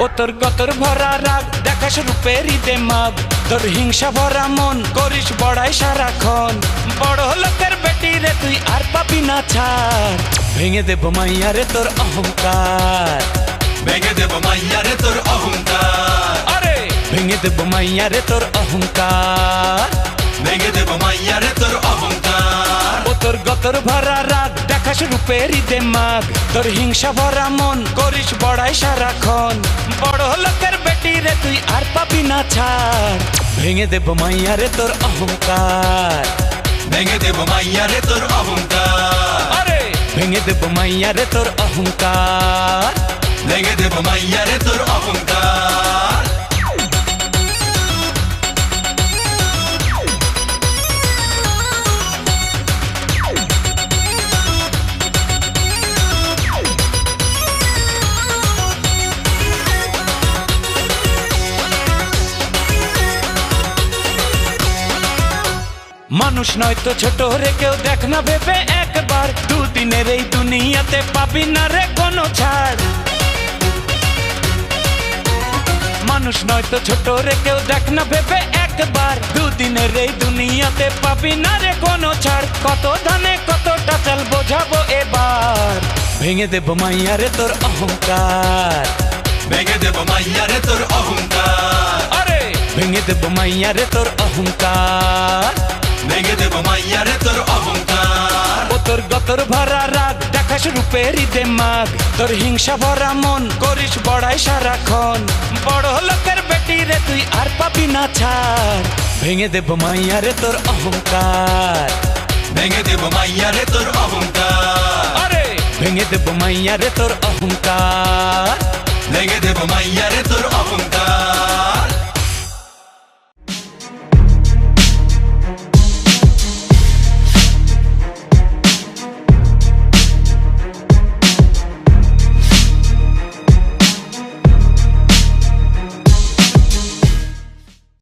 ও তোর গতর ভরা রাগ দেখাস রূপেরই দেমাগ, তোর হিংসা ভরা মন করিস বড়াই সারাক্ষণ। বড় লোকের বেটি রে তুই আর পাবি না ছাড়, ভেঙে দেব মাইয়া রে তোর অহংকার, ভেঙে দেব মাইয়া রে তোর অহংকার, আরে ভেঙে দেব মাইয়া রে তোর অহংকার, ভেঙে দেব মাইয়া রে তোর অহংকার। ও তোর গতর ভরা রাগ দেখাস রূপেরই দেমাগ, তোর হিংসা ভরা মন করিস বড়াই সারাক্ষণ। বড় লোকের বেটি রে তুই আর পাবি না ছাড়, ভেঙে দেব মাইয়া রে তোর অহংকার, ভেঙে দেব মাইয়া রে তোর অহংকার, আরে ভেঙে দেব মাইয়া রে তোর অহংকার, ভেঙে দেব মাইয়া রে তোর অহংকার। মানুষ নয় তো ছোট রে কেউ দেখ না ভেবে একবার, দুদিনের এই দুনিয়াতে পাবি না রে কোনো ছাড়। মানুষ নয় তো ছোট রে কেউ দেখ না ভেবে একবার, দুদিনের এই দুনিয়াতে পাবি না রে কোনো ছাড়। কত ধানে কতটা চাল বোঝাবো এবার, ভেঙে দেব মাইয়া রে তোর অহংকার, ভেঙে দেব মাইয়া রে তোর অহংকার, আরে ভেঙে দেব মাইয়া রে তোর অহংকার, ভেঙে দেব মাইয়া রে তোর অহংকার। ও তোর গতর ভরা রাগ দেখাস রূপেরই দেমাগ, তোর হিংসা ভরা মন করিস বড়াই সারাক্ষণ। বড় লোকের বেটি রে তুই আর পাবি না ছাড়, ভেঙে দেব মাইয়া রে তোর অহংকার, ভেঙে দেব মাইয়া রে তোর অহংকার, আরে ভেঙে দেব মাইয়া রে তোর অহংকার, ভেঙে দেব মাইয়া রে তোর অহংকার।